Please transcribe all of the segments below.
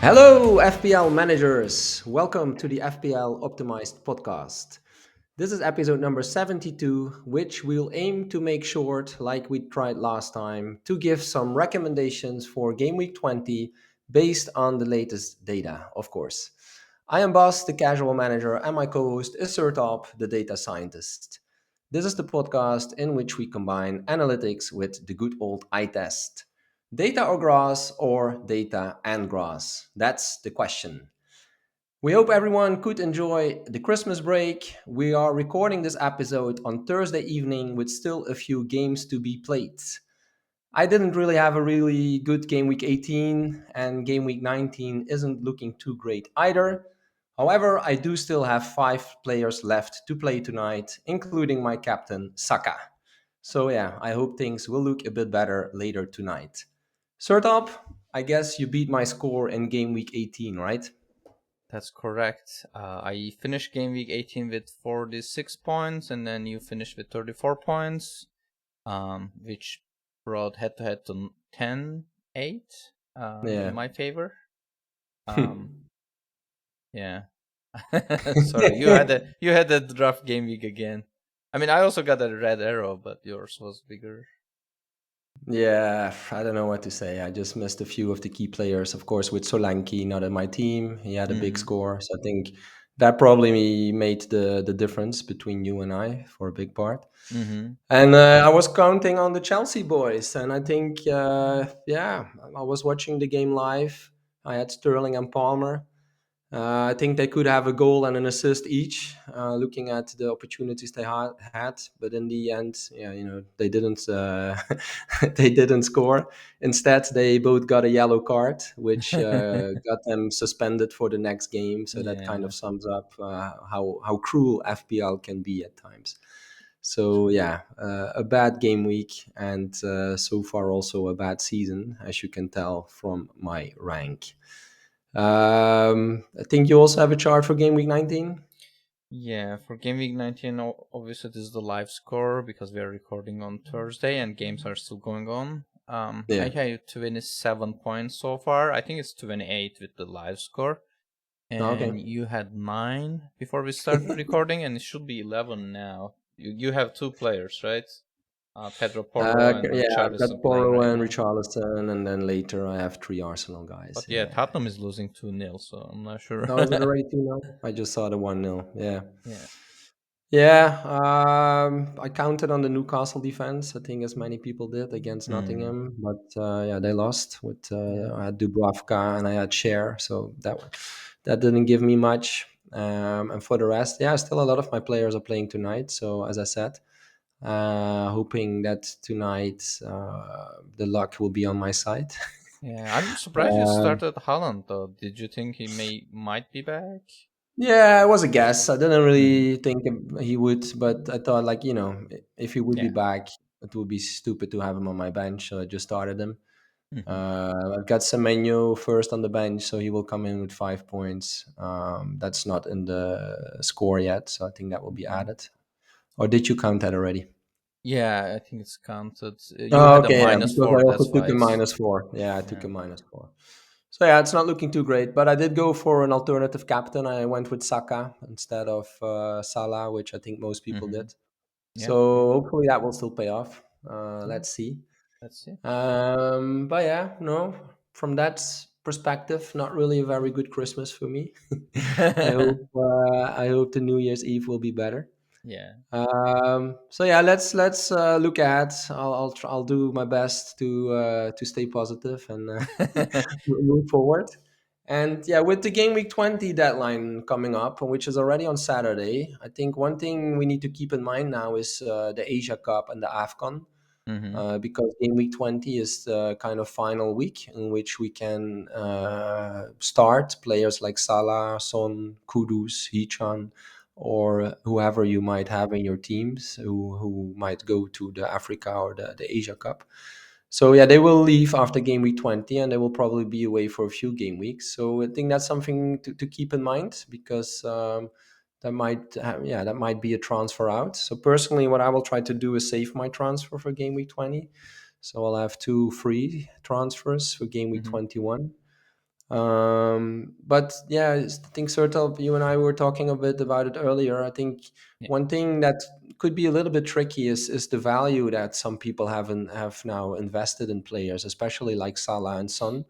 Hello, FPL managers. Welcome to the FPL Optimized podcast. This is episode number 72, which we'll aim to make short, like we tried last time, to give some recommendations for Gameweek 20 based on the latest data, of course. I am Bas, the casual manager, and my co host is Sertalp, the data scientist. This is the podcast in which we combine analytics with the good old eye test. Data or grass, or data and grass? That's the question. We hope everyone could enjoy the Christmas break. We are recording this episode on Thursday evening with still a few games to be played. I didn't really have a really good game week 18, and game week 19 isn't looking too great either. However, I do still have 5 players left to play tonight, including my captain, Saka. So, yeah, I hope things will look a bit better later tonight. Sertop, I guess you beat my score in game week 18, right? That's correct. I finished game week 18 with 46 points, and then you finished with 34 points, which brought head to head to 10-8 in Yeah. my favor. Yeah. Sorry, you had a rough game week again. I mean, I also got a red arrow, but yours was bigger. Yeah, I don't know what to say. I just missed a few of the key players. Of course, with Solanke not in my team, he had a big Mm-hmm. score. So I think that probably made the difference between you and I for a big part. Mm-hmm. And I was counting on the Chelsea boys, and I think, yeah, I was watching the game live. I had Sterling and Palmer. I think they could have a goal and an assist each, looking at the opportunities they had. But in the end, yeah, they didn't. They didn't score. Instead, they both got a yellow card, which got them suspended for the next game. So that kind Yeah. of sums up how cruel FPL can be at times. So True. yeah, a bad game week, and so far also a bad season, as you can tell from my rank. I think you also have a chart for game week 19. Yeah, for game week 19, obviously this is the live score because we are recording on Thursday and games are still going on. I Yeah. have 27 points so far. I think it's 28 with the live score. Okay. And you had 9 before we started recording, and it should be 11 now. You have 2 players, right? Pedro Porro and Yeah, I've Richarlison got playing Porro right and now. Richarlison, and then later I have 3 Arsenal But guys. yeah, Yeah. Tottenham is losing 2-0, so I'm not sure. Now is it already 2 now? I just saw the 1-0. Yeah. Yeah. Yeah, I counted on the Newcastle defense. I think as many people did against Hmm. Nottingham, but yeah, they lost. With Yeah. I had Dubravka and I had Cher, so that didn't give me much. And for the rest, yeah, still a lot of my players are playing tonight. So as I said, hoping that tonight the luck will be on my side. Yeah, I'm surprised you Um, started Holland though. Did you think he might be back? Yeah, it was a guess. I didn't Mm. really think he would, but I thought, like, if he would be Yeah. back, it would be stupid to have him on my bench. So I just started him. Hmm. I've got Semenyo first on the bench, so he will come in with 5 points. That's not in the score yet, so I think that will be Hmm. added. Or did you count that already? Yeah, I think it's counted. You Oh, had a okay, yeah, minus because four, I also that's took why a it's. -4. Yeah, I took Yeah. a -4. So yeah, it's not looking too great. But I did go for an alternative captain. I went with Saka instead of Salah, which I think most people Hmm. did. Yeah. Yeah. So hopefully that will still pay off. Yeah. Let's see. That's it. But yeah, no, from that perspective, not really a very good Christmas for me. I hope the New Year's Eve will be better. Yeah. So yeah, let's look at. I'll do my best to stay positive and move forward. And yeah, with the game week 20 deadline coming up, which is already on Saturday, I think one thing we need to keep in mind now is the Asia Cup and the AFCON, Hmm. because game week 20 is the kind of final week in which we can start players like Salah, Son, Kudus, Hichan, or whoever you might have in your teams who might go to the Africa or the Asia Cup. So yeah, they will leave after game week 20, and they will probably be away for a few game weeks. So I think that's something to keep in mind, because that might be a transfer out. So personally, what I will try to do is save my transfer for game week 20. So I'll have 2 free transfers for game week Hmm. 21. But yeah, I think Sertalp, you and I were talking a bit about it earlier. I think Yeah, one thing that could be a little bit tricky is the value that some people have now invested in players, especially like Salah and Son,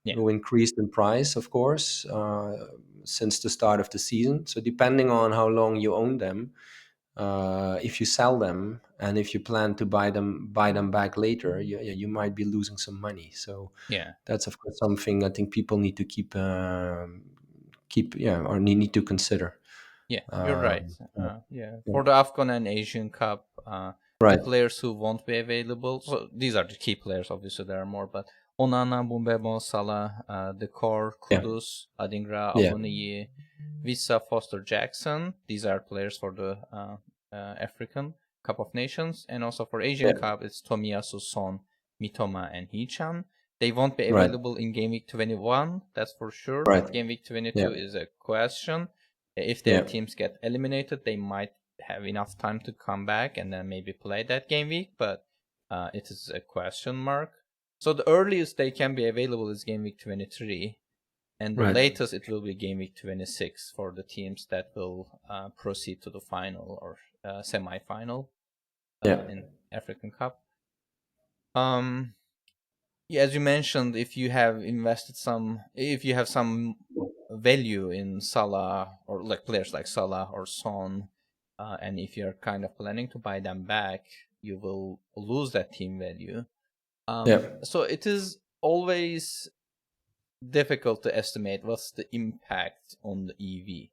yeah, who increased in price, of course, since the start of the season. So depending on how long you own them, if you sell them and if you plan to buy them back later, you might be losing some money. So yeah, that's of course something I think people need to keep or need to consider. yeah. You're right. Um, yeah, Yeah, yeah. for the Afghan and Asian Cup, the Right. players who won't be available. So these are the key players. Obviously, there are more, but Onana, Bumbemo, Salah, Dekor, Yeah. Kudus, Adingra, Yeah. Awoniyi, Visa, Foster, Jackson. These are players for the African Cup of Nations, and also for Asian Yeah. Cup, it's Tomiyasu, Son, Mitoma, and Hichan. They won't be Right. available in Game Week 21, that's for sure. Right. Game Week Yeah. 22 is a question. If their Yeah. teams get eliminated, they might have enough time to come back and then maybe play that game week, but it is a question mark. So the earliest they can be available is game week 23, and the Right. latest it will be game week 26 for the teams that will proceed to the final or semi-final Yeah. in African Cup. Um, yeah, as you mentioned, if you have some value in Salah or like players like Salah or Son, and if you're kind of planning to buy them back, you will lose that team value. Yeah. So it is always difficult to estimate what's the impact on the EV.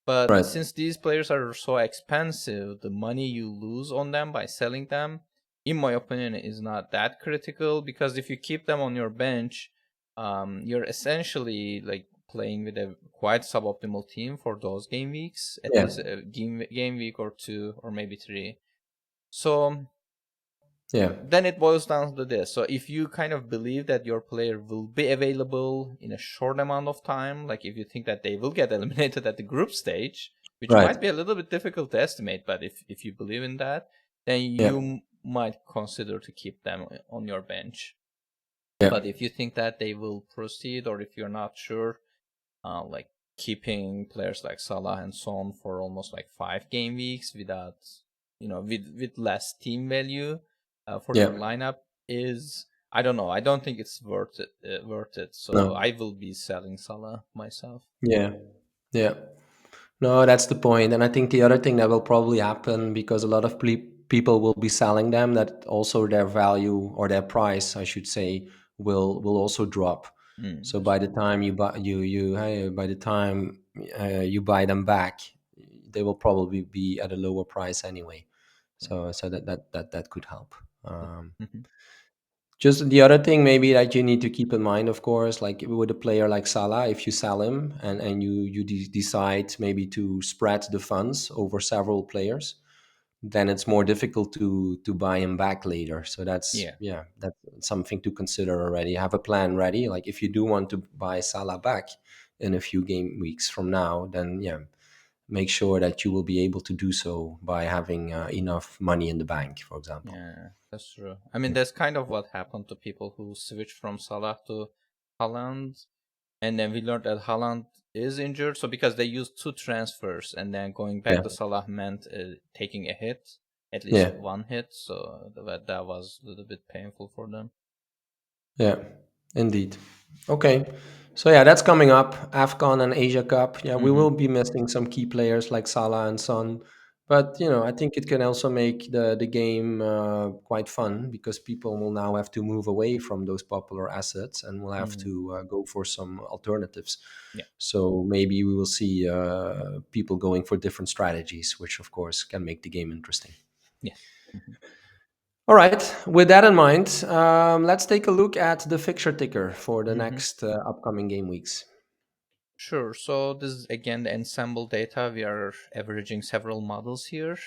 But Right. since these players are so expensive, the money you lose on them by selling them, in my opinion, is not that critical because if you keep them on your bench, you're essentially like playing with a quite suboptimal team for those game weeks, at Yeah. least a game week or two or maybe three. So Yeah. then it boils down to this. So if you kind of believe that your player will be available in a short amount of time, like if you think that they will get eliminated at the group stage, which Right. might be a little bit difficult to estimate, but if you believe in that, then Yeah. you might consider to keep them on your bench. Yeah. But if you think that they will proceed, or if you're not sure, like keeping players like Salah and Son for almost like 5 game weeks without, with less team value for Yeah. your lineup is, I don't know. I don't think it's worth it. So No. I will be selling Salah myself. Yeah. Yeah. No, that's the point. And I think the other thing that will probably happen because a lot of people will be selling them, that also their value or their price, I should say, will also drop. So That's by the true. time you buy by the time you buy them back, they will probably be at a lower price anyway. Yeah. So that could help. Um, Mhm. just the other thing maybe that you need to keep in mind, of course, like with a player like Salah, if you sell him and you decide maybe to spread the funds over several players, then it's more difficult to buy him back later. So Yeah. that's something to consider already. Have a plan ready. Like if you do want to buy Salah back in a few game weeks from now, then make sure that you will be able to do so by having enough money in the bank, for example. Yeah, that's true. I mean, that's kind of what happened to people who switched from Salah to Haaland. And then we learned that Haaland is injured. So because they used 2 transfers and then going back Yeah, to Salah meant taking a hit, at least yeah. one hit. So that was a little bit painful for them. Yeah, indeed. Okay. So yeah, that's coming up. AFCON and Asia Cup. Yeah, we Mm-hmm. will be missing some key players like Salah and Son. But I think it can also make the game quite fun because people will now have to move away from those popular assets and will have Mm-hmm. to go for some alternatives. Yeah. So maybe we will see people going for different strategies, which of course can make the game interesting. Yes. Mm-hmm. All right. With that in mind, let's take a look at the fixture ticker for the Mm-hmm. next upcoming game weeks. Sure. So this is again the ensemble data. We are averaging several models here.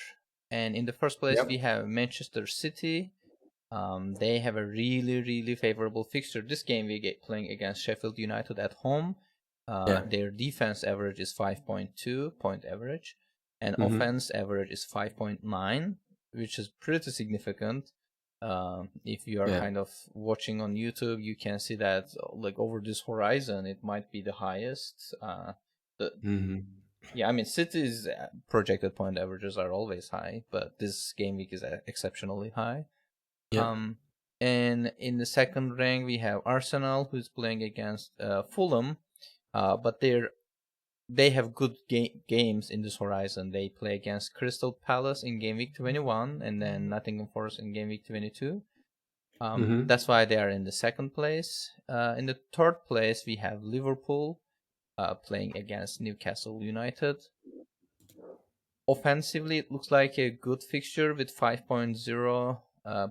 And in the first place, we Yep. have Manchester City. They have a really, really favorable fixture. This game we get playing against Sheffield United at home. Yeah. Their defense average is 5.2 point average, and Hmm. offense average is 5.9, which is pretty significant. If you are Yeah. kind of watching on YouTube, you can see that like over this horizon, it might be the highest. The Hmm. Yeah, I mean, City's projected point averages are always high, but this game week is exceptionally high. Yeah. Um, and in the second rank, we have Arsenal, who's playing against Fulham, but they have good games in this horizon. They play against Crystal Palace in game week 21, and then Nottingham Forest in game week 22. Hmm. That's why they are in the second place. In the third place, we have Liverpool playing against Newcastle United. Offensively, it looks like a good fixture with 5.0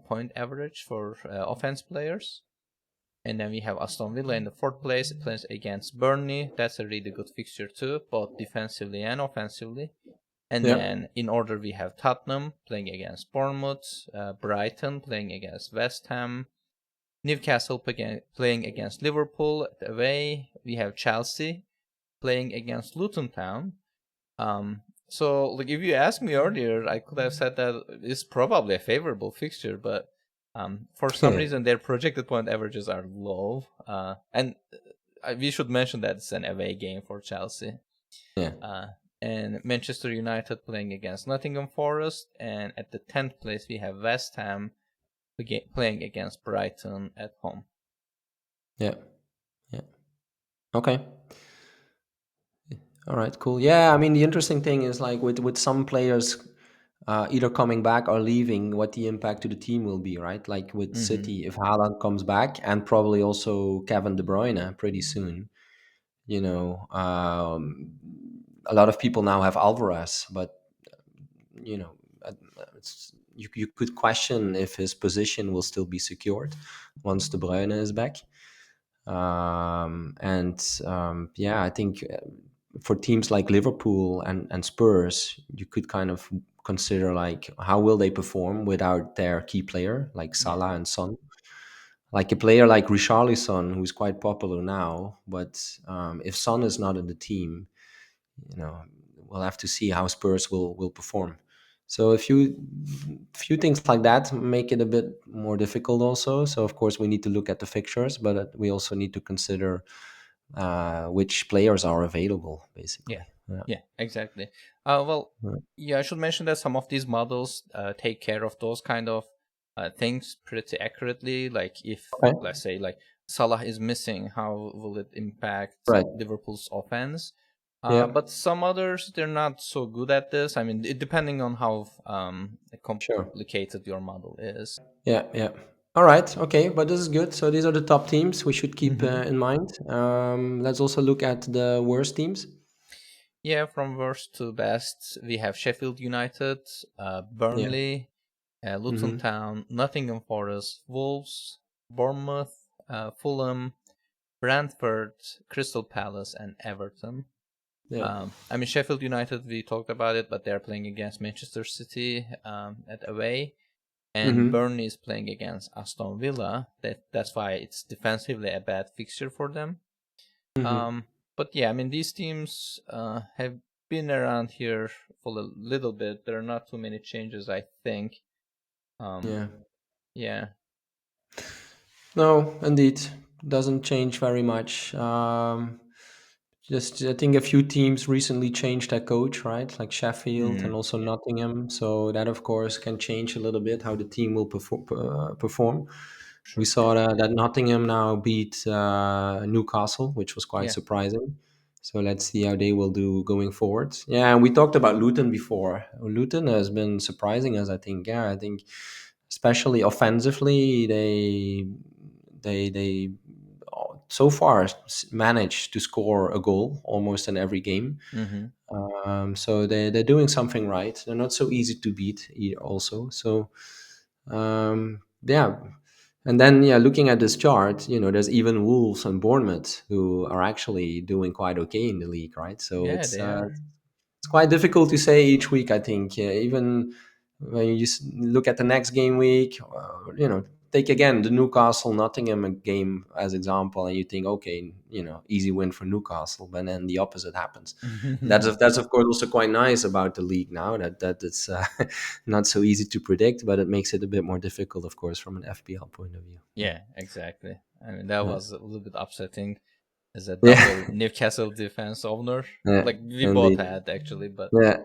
point average for offense players. And then we have Aston Villa in the fourth place. It plays against Burnley. That's a really good fixture too, both defensively and offensively. And Yeah. then in order, we have Tottenham playing against Bournemouth, Brighton playing against West Ham, Newcastle playing against Liverpool away. We have Chelsea playing against Luton Town. So like if you asked me earlier, I could have said that it's probably a favorable fixture, but for some Yeah. reason their projected point averages are low. And we should mention that it's an away game for Chelsea. Yeah. Uh, and Manchester United playing against Nottingham Forest, and at the 10th place we have West Ham playing against Brighton at home. Yeah. Yeah. Okay. All right. Cool. Yeah. I mean, the interesting thing is like with some players either coming back or leaving, what the impact to the team will be, right? Like with Mm-hmm. City, if Haaland comes back, and probably also Kevin De Bruyne pretty soon. A lot of people now have Alvarez, but you know, you could question if his position will still be secured once De Bruyne is back. Yeah, I think for teams like Liverpool and Spurs, you could kind of consider like how will they perform without their key player like Yeah. Salah and Son. Like a player like Richarlison, who's quite popular now, but if Son is not in the team, you know, we'll have to see how Spurs will perform. So a few things like that make it a bit more difficult also. So of course we need to look at the fixtures, but we also need to consider which players are available, Yeah, basically. Yeah. yeah, exactly. Well, Yeah. yeah, I should mention that some of these models take care of those kind of things pretty accurately. Like if, Okay. let's say, like Salah is missing, how will it impact Right. Liverpool's offense? Yeah. But some others, they're not so good at this. I mean, depending on how Sure. complicated your model is. Yeah. Yeah. All right. Okay. But this is good. So these are the top teams we should keep Hmm. in mind. Let's also look at the worst teams. Yeah, from worst to best, we have Sheffield United, Yeah. Burnley, Luton Mm-hmm. Town, Nottingham Forest, Wolves, Bournemouth, Fulham, Brentford, Crystal Palace, and Everton. Yeah. I mean, Sheffield United, we talked about it, but they're playing against Manchester City at away, and Mm-hmm. Burnley is playing against Aston Villa. That's why it's defensively a bad fixture for them. Mm-hmm. Um, but yeah, I mean, these teams have been around here for a little bit. There are not too many changes, I think. Um, Yeah. yeah. No, indeed, doesn't change very much. Just I think a few teams recently changed their coach, right? Like Sheffield and Mm, also yeah. Nottingham. So that, of course, can change a little bit how the team will perform. We Sure. saw that Nottingham now beat Newcastle, which was quite Yeah. surprising. So let's see how they will do going forward. Yeah, and we talked about Luton before. Luton has been surprising us, I think. Yeah, I think especially offensively, they so far managed to score a goal almost in every game. Mm-hmm. So they're doing something right. They're not so easy to beat also. So yeah, and then yeah, looking at this chart, there's even Wolves and Bournemouth who are actually doing quite okay in the league, right? So Yeah, they are. it's quite difficult to say each week. I think even when you look at the next game week, take again the Newcastle Nottingham game as example, and you think, okay, easy win for Newcastle, but then the opposite happens. That's of course also quite nice about the league now, that it's not so easy to predict, but it makes it a bit more difficult, of course, from an FPL point of view. Yeah, exactly. I mean, that Yeah, was a little bit upsetting as a yeah, double Newcastle defense owner. yeah, Like we both indeed, had actually, but yeah,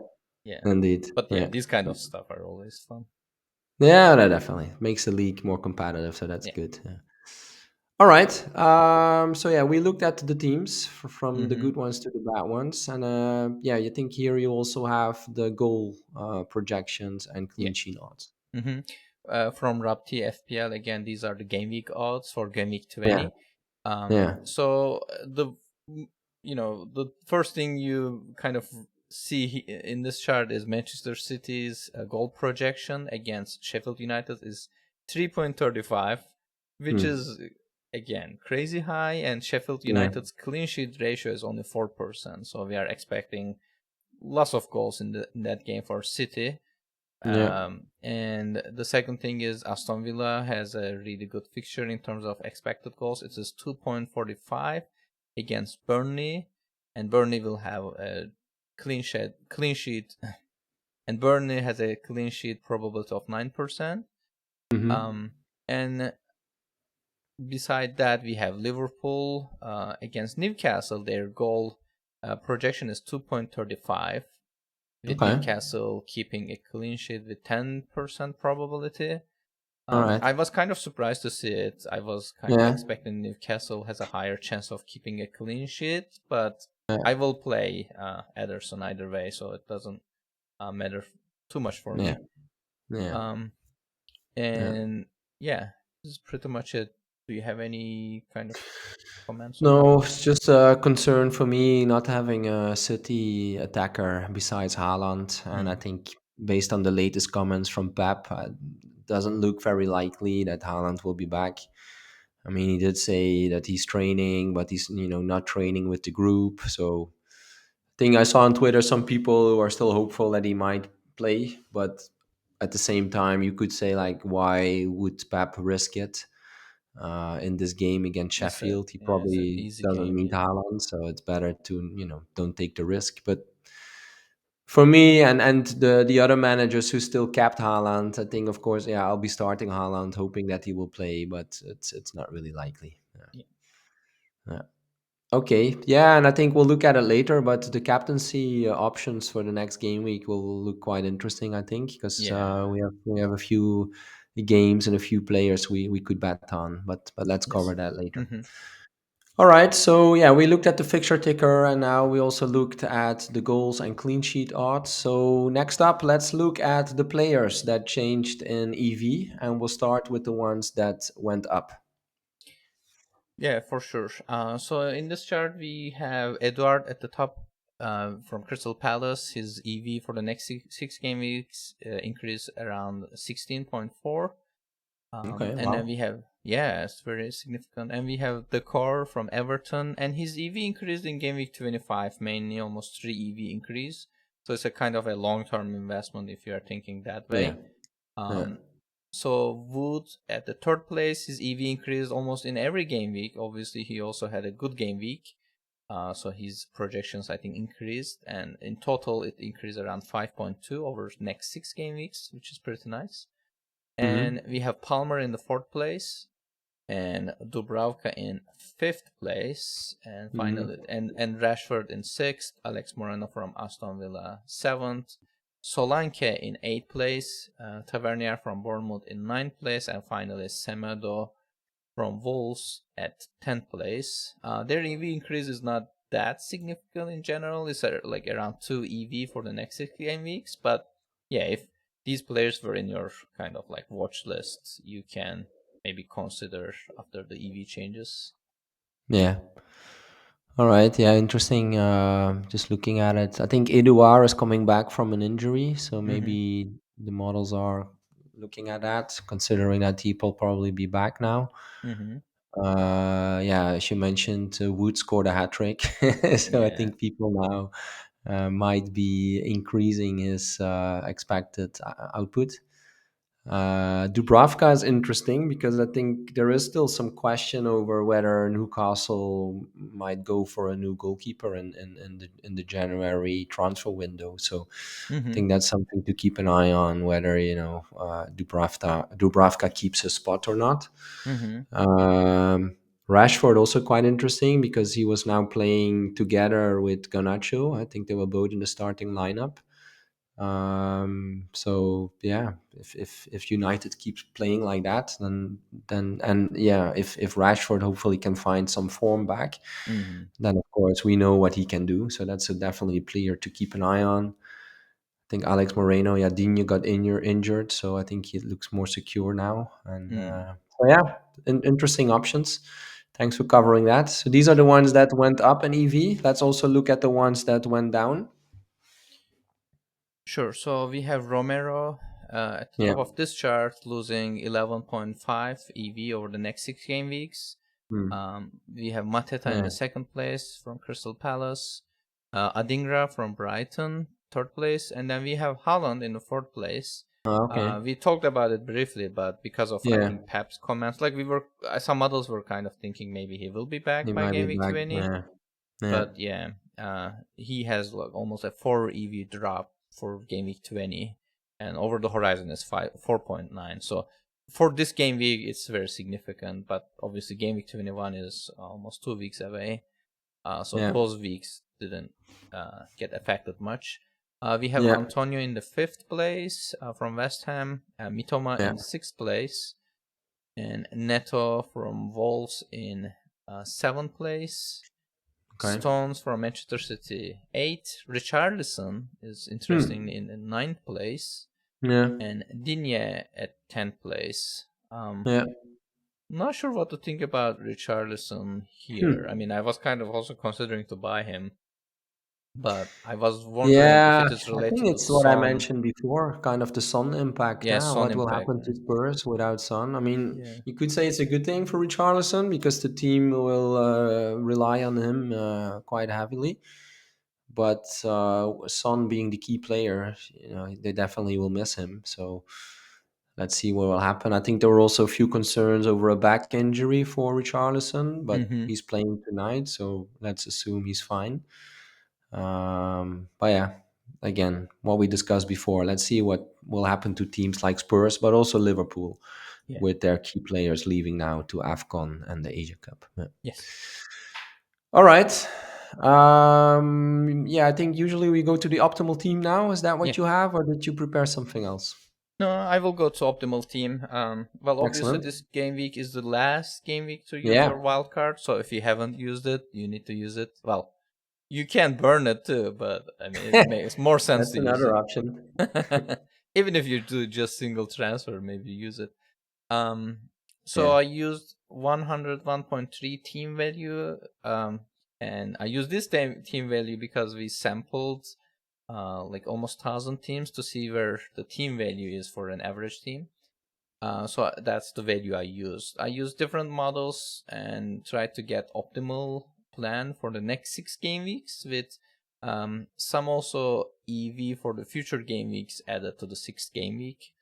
yeah. indeed, But yeah, yeah. these kind of stuff are always fun. Yeah, that definitely makes the league more competitive, so that's Yeah. good. Yeah. All right. So yeah, we looked at the teams from the Mm-hmm. good ones to the bad ones, and yeah, you think here you also have the goal projections and Yeah. clean sheet odds. Mm-hmm. From RobTFPL again, these are the game week odds for game week Yeah, 20. yeah, The first thing you kind of see in this chart is Manchester City's goal projection against Sheffield United is 3.35, which mm, is again crazy high, and Sheffield yeah, United's clean sheet ratio is only 4%. So we are expecting lots of goals in that game for City. yeah. And the second thing is Aston Villa has a really good fixture in terms of expected goals. It is 2.45 against Burnley, and Burnley will have a clean sheet, and Burnley has a clean sheet probability of 9%. Mm-hmm. Um, and beside that, we have Liverpool against Newcastle. Their goal projection is 2.35, with Okay. Newcastle keeping a clean sheet with 10% probability. All right. I was kind of surprised to see it. I was kind of Yeah. expecting Newcastle has a higher chance of keeping a clean sheet, but Yeah. I will play Ederson either way, so it doesn't matter too much for Yeah. me. Yeah. Um, Yeah. and yeah, this is pretty much it. Do you have any kind of comments on that? No, it's just a concern for me not having a City attacker besides Haaland, and I Hmm. think based on the latest comments from Pep, doesn't look very likely that Haaland will be back. I mean, he did say that he's training, but he's not training with the group. So, I think I saw on Twitter some people who are still hopeful that he might play, but at the same time, you could say like, why would Pep risk it? In this game against Sheffield. He It's an probably easy doesn't game. need Yeah. Haaland, so it's better to don't take the risk. But for me and the other managers who still kept Haaland, I think of course, yeah, I'll be starting Haaland, hoping that he will play, but it's not really likely. Yeah. Yeah. Yeah. Okay, yeah, and I think we'll look at it later, but the captaincy options for the next game week will look quite interesting, I think, because Yeah. we have a few games and a few players we could bet on, but let's Yes. cover that later. Hmm. All right, so yeah, we looked at the fixture ticker and now we also looked at the goals and clean sheet odds. So next up, let's look at the players that changed in EV, and we'll start with the ones that went up. Yeah, for sure. So in this chart, we have Edward at the top from Crystal Palace. His EV for the next six game weeks increased around 16.4. Okay, And then wow. we have, yeah, it's very significant. And we have the core from Everton, and his EV increased in game week 25, mainly almost 3 EV increase. So it's a kind of a long term investment if you are thinking that Yeah, way. yeah. Um, so Wood at the third place, his EV increased almost in every game week. Obviously, he also had a good game week. So his projections, I think, increased, and in total, it increased around 5.2 over next 6 game weeks, which is pretty nice. And Mm-hmm. we have Palmer in the fourth place, and Dubravka in fifth place, and finally, Mm-hmm. and Rashford in sixth, Alex Moreno from Aston Villa seventh, Solanke in eighth place, Tavernier from Bournemouth in ninth place, and finally Semedo from Wolves at 10th place. Their EV increase is not that significant in general. It's like around 2 EV for the next 6 game weeks. But yeah, if these players were in your kind of like watch list, you can maybe consider after the EV changes. Yeah. All right. Yeah, interesting. Just looking at it, I think Eduard is coming back from an injury, so Mm-hmm. maybe the models are looking at that, considering that he will probably be back now. Mm-hmm. Yeah, as you mentioned, Wood scored a hat trick, so I Yeah. think people now might be increasing his expected output. Dubravka is interesting because I think there is still some question over whether Newcastle might go for a new goalkeeper in the January transfer window. So I Mm-hmm. think that's something to keep an eye on, whether Dubravka keeps his spot or not. Mm-hmm. Um, Rashford also quite interesting because he was now playing together with Garnacho. I think they were both in the starting lineup. So yeah, if United keeps playing like that, then and yeah, if Rashford hopefully can find some form back, Mm-hmm. then of course we know what he can do. So that's definitely a player to keep an eye on. I think Alex Moreno, yeah, Digne got injured, so I think he looks more secure now. And Mm. so yeah, interesting options. Thanks for covering that. So these are the ones that went up in EV. Let's also look at the ones that went down. Sure. So we have Romero at the Yeah. top of this chart, losing 11.5 EV over the next 6 game weeks. Hmm. We have Mateta in Yeah. the second place from Crystal Palace, Adingra from Brighton, third place, and then we have Haaland in the fourth place. Oh, okay. We talked about it briefly, but because of I Yeah, think Pep's comments, like we were, some models were kind of thinking maybe he will be back he by might be game week back. 20, Yeah, yeah, but yeah, he has like almost a 4 EV drop for game week 20, and over the horizon is 4.9. So for this game week, it's very significant. But obviously, game week 21 is almost 2 weeks away, so yeah, those weeks didn't get affected much. We have yeah, Antonio in the fifth place from West Ham, Mitoma yeah. in sixth place, and Neto from Wolves in seventh place. Okay. Stones from Manchester City, 8. Richarlison is interesting Hmm. in ninth place. Yeah, And Digne at 10th place. yeah. Not sure what to think about Richarlison here. I Hmm. mean, I was kind of also considering to buy him, but I was wondering if Yeah, it is I think related to it's what I Son. mentioned before, kind of the Sun impact. Yeah, Huh? Son What will impact. happen to Spurs without Sun? I mean, Yeah. you could say it's a good thing for Richarlison because the team will rely on him quite heavily. But Son being the key player, they definitely will miss him. So let's see what will happen. I think there were also a few concerns over a back injury for Richarlison, but Mm-hmm. he's playing tonight, so let's assume he's fine. But yeah, again, what we discussed before, let's see what will happen to teams like Spurs, but also Liverpool Yeah. with their key players leaving now to AFCON and the Asia Cup. Yeah. Yes. All right. Yeah, I think usually we go to the optimal team now. Is that Yeah. what you have, or did you prepare something else? No, I will go to optimal team. Well, obviously Excellent. this game week is the last game week to use Yeah, your wild card. So if you haven't used it, you need to use it. Well, you can burn it too, but I mean, it makes more sense that's to use another it. option. Even if you do just single transfer, maybe use it. Um, so Yeah. I used 101.3 team value. And I used this team value because we sampled like almost 1,000 teams to see where the team value is for an average team. So that's the value I used. I used different models and tried to get optimal plan for the next 6 game weeks with some also EV for the future game weeks added to the 6 game week,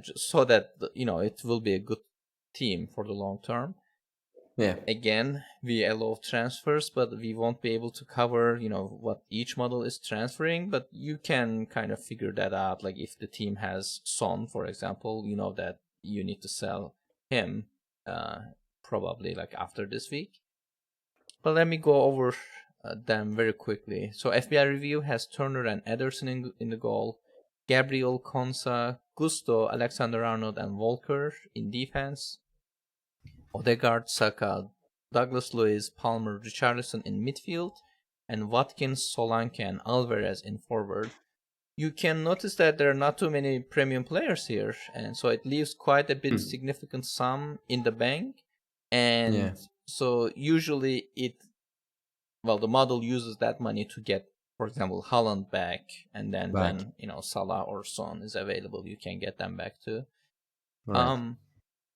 just so that it will be a good team for the long term. Yeah. Again, we allow transfers, but we won't be able to cover what each model is transferring. But you can kind of figure that out. Like if the team has Son, for example, you know that you need to sell him uh, probably like after this week. But let me go over them very quickly. So FBI review has Turner and Ederson in the goal, Gabriel, Konsa, Gusto, Alexander Arnold, and Walker in defense, Odegaard, Saka, Douglas Luiz, Palmer, Richarlison in midfield, and Watkins, Solanke, and Alvarez in forward. You can notice that there are not too many premium players here, and so it leaves quite a bit Hmm. significant sum in the bank. And Yeah. so usually the model uses that money to get, for example, Holland back, and then Back. when Salah or Son is available, you can get them back too. Right. Um,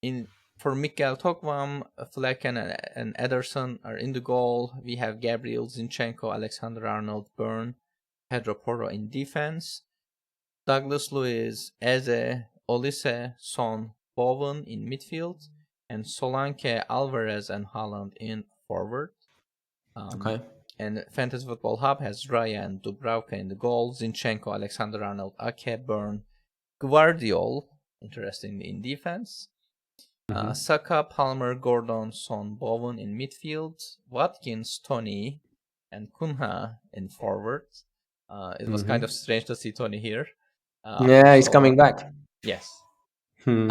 in For Mikhail Tokvam, Flecken, and Ederson are in the goal. We have Gabriel, Zinchenko, Alexander Arnold, Byrne, Pedro Porro in defense. Douglas Luiz, Eze, Olise, Son, Bowen in midfield, and Solanke, Alvarez, and Haaland in forward. Okay. And Fantasy Football Hub has Raya and Dubravka in the goal, Zinchenko, Alexander-Arnold, Ake, Burn, Guardiol, interestingly, in defense. Saka, Palmer, Gordon, Son, Bowen in midfield, Watkins, Tony, and Kunha in forward. It was kind of strange to see Tony here. Yeah, he's So coming back. yes. Hmm.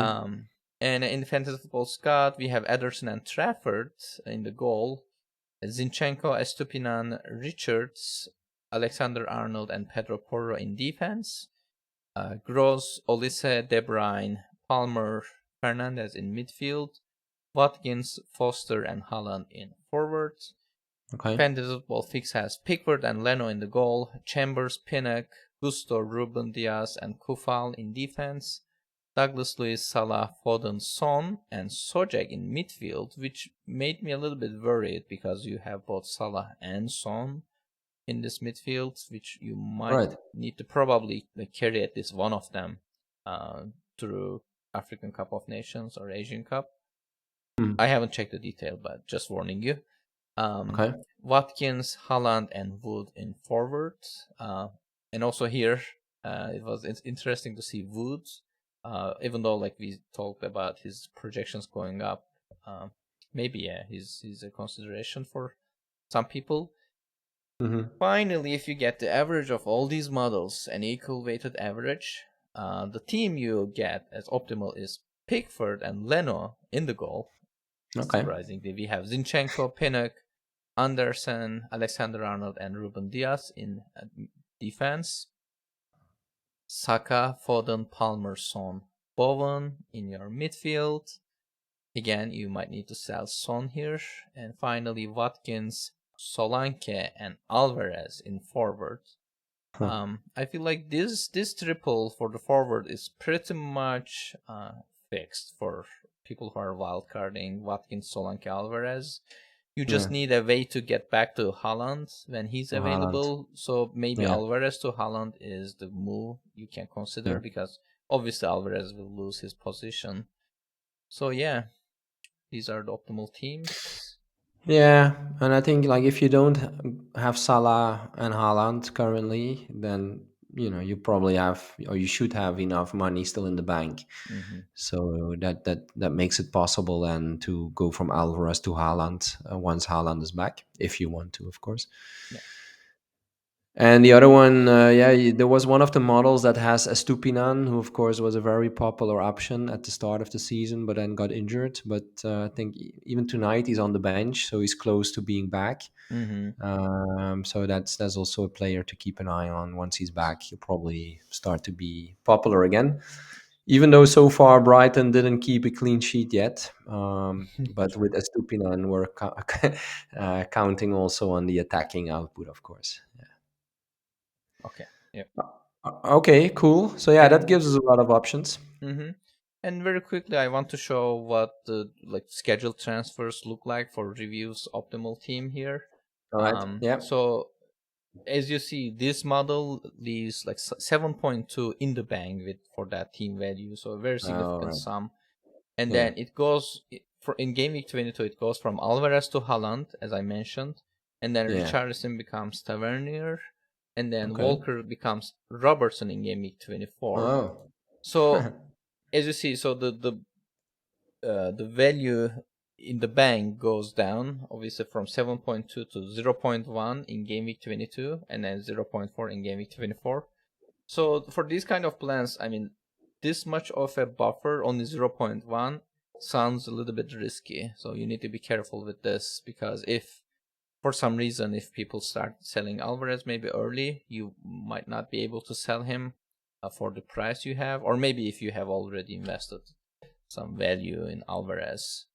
And in Fantasy Football Scout, we have Ederson and Trafford in the goal, Zinchenko, Estupinan, Richards, Alexander Arnold, and Pedro Porro in defense. Gross, Olise, De Bruyne, Palmer, Fernandez in midfield. Watkins, Foster, and Haaland in forward. Okay. Fantasy Football Fix has Pickford and Leno in the goal. Chambers, Pinnock, Gusto, Ruben Diaz, and Kufal in defense. Douglas Luiz, Salah, Foden, Son, and Sojek in midfield, which made me a little bit worried because you have both Salah and Son in this midfield, which you might Right. need to probably carry at least one of them through African Cup of Nations or Asian Cup. Hmm. I haven't checked the detail, but just warning you. Okay. Watkins, Haaland, and Wood in forward. And also here, it was interesting to see Wood, even though like we talked about his projections going up. Maybe he's a consideration for some people. Finally, if you get the average of all these models, an equal weighted average, the team you get as optimal is Pickford and Leno in the goal. Okay. Surprisingly, we have Zinchenko, Pinnock, Anderson, Alexander Arnold, and Ruben Diaz in defense. Saka, Foden, Palmer, Son, Bowen in your midfield. Again, you might need to sell Son here. And finally, Watkins, Solanke, and Alvarez in forward. I feel like this triple for the forward is pretty much fixed for people who are wildcarding Watkins, Solanke, Alvarez. You just Yeah. need a way to get back to Haaland when he's To Haaland. available. So maybe Yeah. Alvarez to Haaland is the move you can consider Yeah. because obviously Alvarez will lose his position. So yeah, these are the optimal teams. Yeah, and I think like if you don't have Salah and Haaland currently, then you probably have or you should have enough money still in the bank. Mm-hmm. So that makes it possible then to go from Alvarez to Haaland once Haaland is back, if you want to, of course. Yeah. And the other one, yeah, there was one of the models that has Estupinan, who of course was a very popular option at the start of the season, but then got injured. But I think even tonight he's on the bench, so he's close to being back. Mm-hmm. So that's also a player to keep an eye on. Once he's back, he'll probably start to be popular again. Even though so far Brighton didn't keep a clean sheet yet, but with Estupinan, we're counting also on the attacking output, of course. Okay. Yeah. Okay, cool. So yeah, that And gives us a lot of options. mm-hmm. And very quickly, I want to show what the scheduled transfers look like for reviews optimal team here. All right. Yeah. So as you see, this model leaves like 7.2 in the bank with for that team value, so a very All significant right. sum. And Yeah. then it goes for in Game Week 22, it goes from Alvarez to Haaland, as I mentioned, and then Yeah. Richarlison becomes Tavernier, and then Okay. Walker becomes Robertson in Game Week 24. Oh. So as you see, so the value in the bank goes down, obviously from 7.2 to 0.1 in Game Week 22, and then 0.4 in Game Week 24. So for these kind of plans, I mean, this much of a buffer, only 0.1, sounds a little bit risky. So you need to be careful with this because if for some reason, if people start selling Alvarez maybe early, you might not be able to sell him for the price you have, or maybe if you have already invested some value in Alvarez.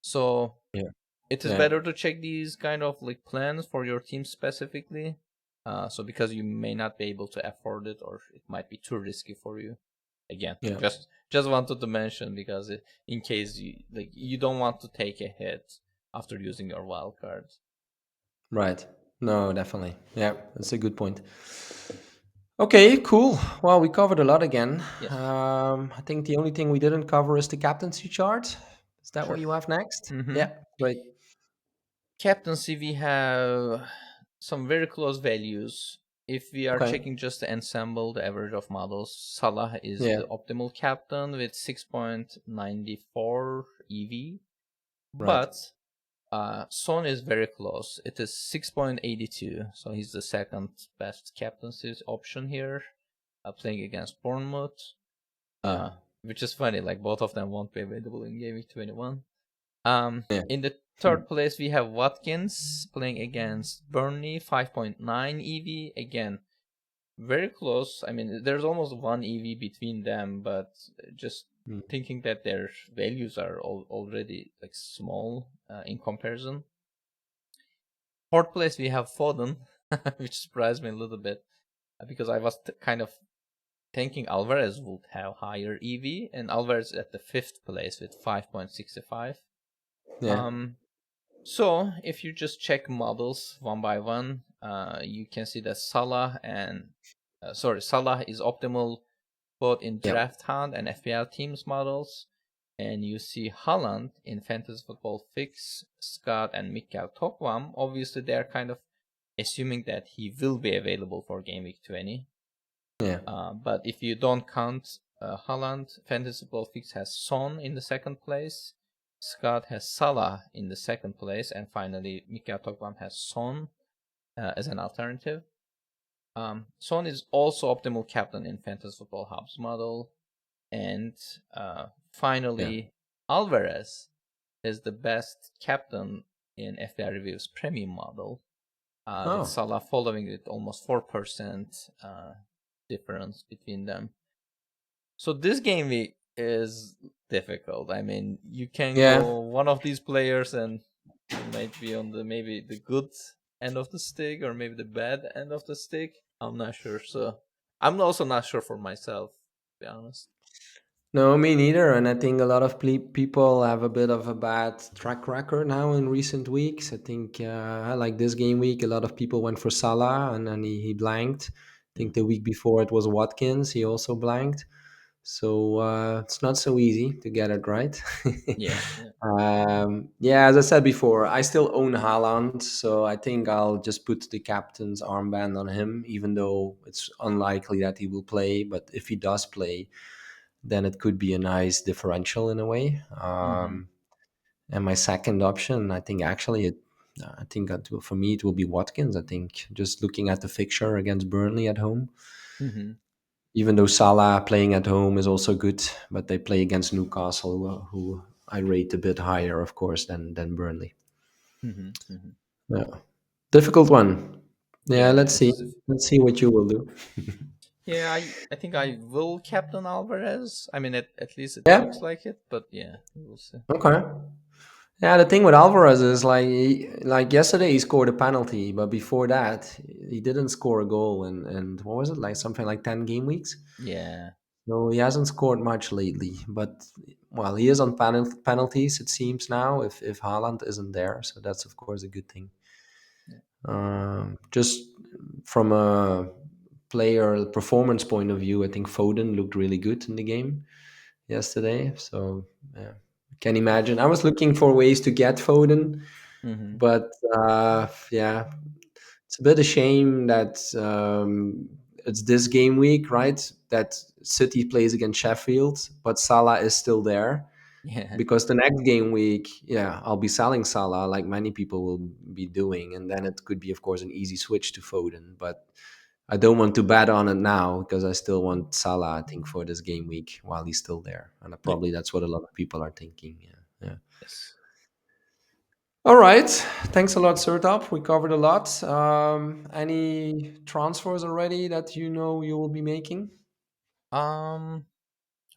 So Yeah. it is Yeah. better to check these kind of plans for your team specifically. So because you may not be able to afford it, or it might be too risky for you. Again, Yeah. just wanted to mention because in case you don't want to take a hit after using your wild cards. Right. No, definitely. Yeah, that's a good point. Okay, cool. Well, we covered a lot again. Yes, I think the only thing we didn't cover is the captaincy chart. Is that what sure. you have next? Mm-hmm. Yeah, great. Captaincy, we have some very close values. If we are Okay. checking just the ensemble, the average of models, Salah is Yeah, the optimal captain with 6.94 EV. right. But Son is very close. It is 6.82, so he's the second best captaincy option here, playing against Bournemouth. Yeah, Which is funny, like both of them won't be available in Gameweek 21. yeah. In the Hmm. third place, we have Watkins playing against Burnley, 5.9 EV. Again, very close. I mean, there's almost 1 EV between them, but just Hmm. thinking that their values are already like small in comparison. Fourth place, we have Foden, which surprised me a little bit because I was kind of thinking Alvarez would have higher EV, and Alvarez at the fifth place with 5.65. Yeah, Um, So if you just check models one by one, you can see that Salah is optimal both in yeah, draft hunt and FPL teams models, and you see Holland in fantasy football fix, Scott and Mikael Topvam. Obviously, they're kind of assuming that he will be available for Game Week 20. yeah, But if you don't count Holland, Fantasy Football Fix has Son in the second place. Scott has Salah in the second place. And finally, Mikael Tokvam has Son as an alternative. Son is also optimal captain in Fantasy Football Hubs model. And yeah. finally, Alvarez is the best captain in FPL Review's premium model, with Oh, Salah following with almost 4% difference between them. So this game week is difficult. I mean, you can yeah. go one of these players and you might be on the maybe the good end of the stick or maybe the bad end of the stick. I'm not sure. So I'm also not sure for myself, to be honest. No, me neither. And I think a lot of people have a bit of a bad track record now in recent weeks. I think, like this game week, a lot of people went for Salah and then he blanked. I think the Hmm. week before it was Watkins, he also blanked. So it's not so easy to get it right. Yeah, yeah. Yeah, as I said before, I still own Haaland, so I think I'll just put the captain's armband on him, even though it's unlikely that he will play. But if he does play, then it could be a nice differential in a way. Hmm. And my second option, I think actually, I think for me it will be Watkins. I think just looking at the fixture against Burnley at home, Hmm. even though Salah playing at home is also good, but they play against Newcastle, who I rate a bit higher, of course, than Burnley. Hmm. Hmm. Yeah, difficult one. Yeah, Yeah, let's it see. is. Let's see what you will do. Yeah, I think I will captain Alvarez. I mean, at least it Yeah. looks like it, but yeah, we'll see. Okay. Yeah, the thing with Alvarez is like like yesterday he scored a penalty, but before that he didn't score a goal, and what was it, like something like 10 game weeks? Yeah. No, he hasn't scored much lately. But well, he is on penalties, it seems now. If Haaland isn't there, so that's of course a good thing. Yeah. Just from a player performance point of view, I think Foden looked really good in the game yesterday. So yeah, can imagine. I was looking for ways to get Foden, Hmm. but yeah, it's a bit a shame that it's this game week, right? That City plays against Sheffield, but Salah is still there Yeah. because the next game week, yeah, I'll be selling Salah like many people will be doing, and then it could be, of course, an easy switch to Foden. But I don't want to bet on it now because I still want Salah, I think, for this game week while he's still there, and Yeah. probably that's what a lot of people are thinking. Yeah, yeah. Yes. All right. Thanks a lot, Sertalp. We covered a lot. Any transfers already that you know you will be making? Um,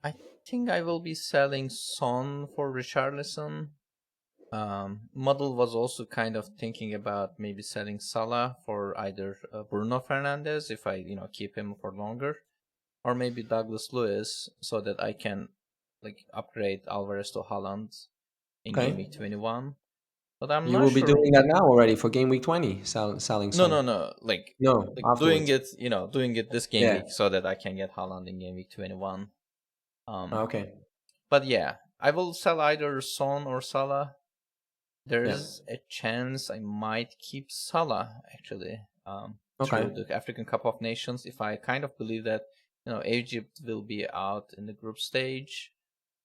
I think I will be selling Son for Richarlison. Model was also kind of thinking about maybe selling Salah for either Bruno Fernandes if I keep him for longer, or maybe Douglas Lewis so that I can like upgrade Alvarez to Haaland in Game Okay. Week 21. but I'm You not will be sure. doing that now already for game week 20, selling No, Son. no, no. No, Like doing afterwards. it, doing it this game Yeah. week so that I can get Haaland in game week 21. Okay. But yeah, I will sell either Son or Salah. Yeah. There's a chance I might keep Salah actually. Okay. Through the African Cup of Nations, if I kind of believe that Egypt will be out in the group stage.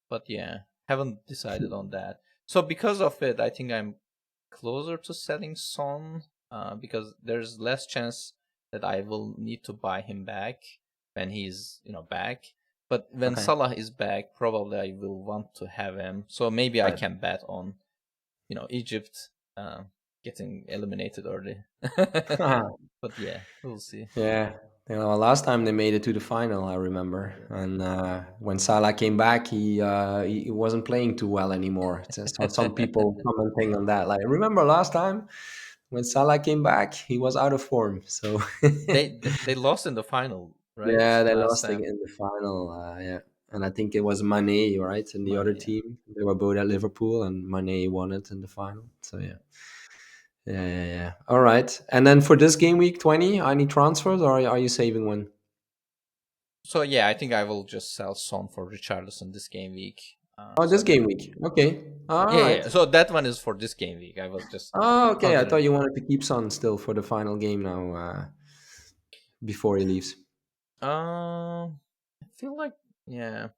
But yeah, haven't decided on that. So because of it, I think I'm closer to selling Son, because there's less chance that I will need to buy him back when he's back. But when Okay. Salah is back, probably I will want to have him. So maybe I Right. can bet on Egypt getting eliminated early. But yeah, we'll see. Yeah. Last time they made it to the final, I remember, and when Salah came back, he wasn't playing too well anymore. So some people commenting on that, like, remember last time when Salah came back, he was out of form. So They lost in the final, right? yeah, they Last lost time. in the final. Yeah, and I think it was Mane, right, and the other Money, yeah. team. They were both at Liverpool, and Mane won it in the final. So yeah. Yeah, yeah, yeah. All right. And then for this game week 20, any transfers or are you saving one? So yeah, I think I will just sell Son for Richarlison this game week. Oh, So this that game week. Okay. All yeah, yeah. right. So that one is for this game week. I was just Oh, okay. I thought considering. you wanted to keep Son still for the final game now, before he leaves. I feel like yeah,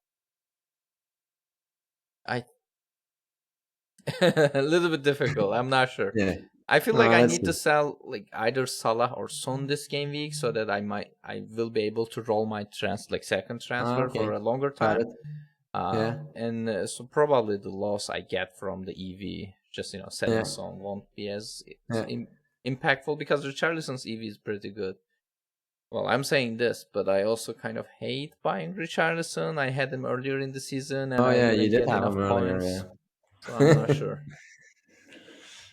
I a little bit difficult. I'm not sure. Yeah. I feel like I Let's need see. to sell like either Salah or Son this game week so that I will be able to roll my second transfer for Okay. a longer Got time. it. Yeah. And so probably the loss I get from the EV, just selling Yeah. Son won't be as Yeah. impactful because Richarlison's EV is pretty good. Well, I'm saying this, but I also kind of hate buying Richarlison. I had him earlier in the season and Oh, I yeah. You didn't did get have him enough earlier. points, so I'm not Yeah. sure.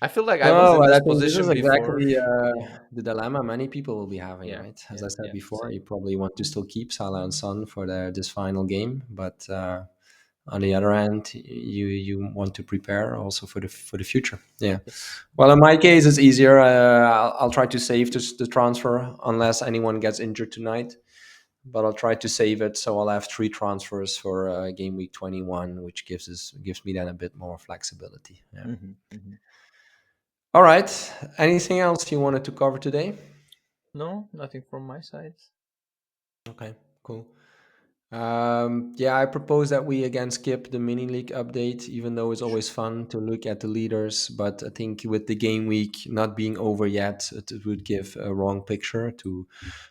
I feel like I was No, in but I this think this is position before. exactly the dilemma many people will be having, Yeah, right? As yeah, I said yeah, before, same. you probably want to still keep Salah and Son for this final game, but on the other hand, you want to prepare also for the future. Yeah. Yes. Well, in my case, it's easier. I'll try to save the transfer unless anyone gets injured tonight. But I'll try to save it, so I'll have three transfers for game week 21, which gives me then a bit more flexibility. Yeah. Hmm. All right. Anything else you wanted to cover today? No, nothing from my side. Okay, cool. Yeah, I propose that we again skip the mini league update, even though it's always fun to look at the leaders. But I think with the game week not being over yet, it would give a wrong picture to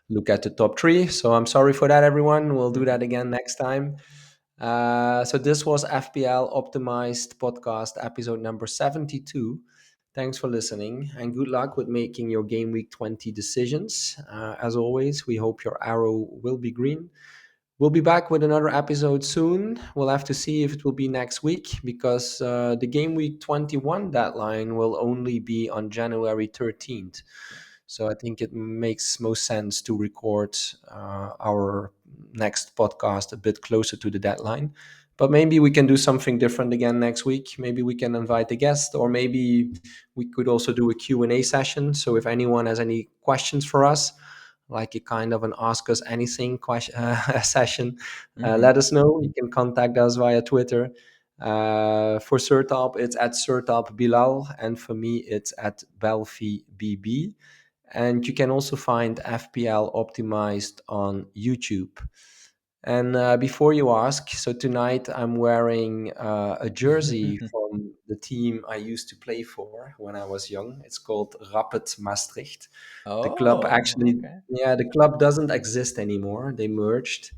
look at the top three. So I'm sorry for that, everyone. We'll do Hmm. that again next time. So this was FPL Optimized Podcast episode number 72. Thanks for listening and good luck with making your game week 20 decisions. As always, we hope your arrow will be green. We'll be back with another episode soon. We'll have to see if it will be next week because the game week 21 deadline will only be on January 13th. Yeah. So I think it makes most sense to record our next podcast a bit closer to the deadline. But maybe we can do something different again next week. Maybe we can invite a guest, or maybe we could also do a Q&A session. So if anyone has any questions for us, like a kind of an ask us anything question, session, Hmm. let us know. You can contact us via Twitter. For Sertalp, it's at Sertalp Bilal, and for me, it's at Belfi BB. And you can also find FPL Optimized on YouTube. And before you ask, so tonight I'm wearing a jersey from the team I used to play for when I was young. It's called Rapid Maastricht. The club Oh, actually, okay. yeah, the club doesn't exist anymore. They merged.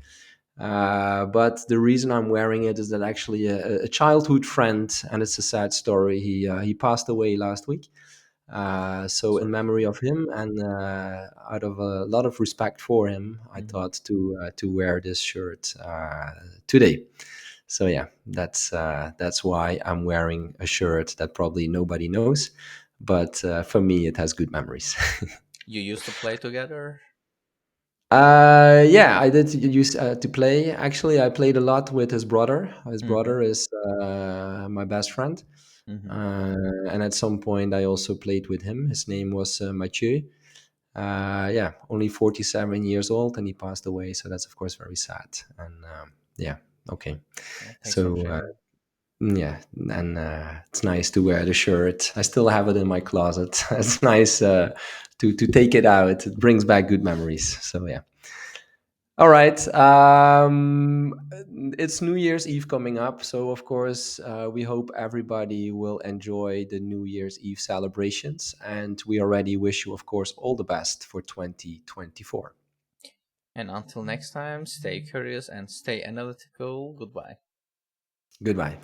But the reason I'm wearing it is that actually a childhood friend, and it's a sad story. He passed away last week. So in Sorry to memory hear. of him and out of a lot of respect for him, I Hmm. thought to wear this shirt today. So yeah, that's why I'm wearing a shirt that probably nobody knows, but for me it has good memories. You used to play together? Yeah, I did use to play. Actually, I played a lot with his brother. His Hmm. brother is my best friend. Mm-hmm. And at some point, I also played with him. His name was Mathieu. Yeah, only 47 years old, and he passed away. So that's of course very sad. And yeah, okay. Yeah, thanks for So sharing. yeah, and it's nice to wear the shirt. I still have it in my closet. It's nice to take it out. It brings back good memories. So yeah. All right. It's New Year's Eve coming up. So, of course, we hope everybody will enjoy the New Year's Eve celebrations. And we already wish you, of course, all the best for 2024. And until next time, stay curious and stay analytical. Goodbye. Goodbye.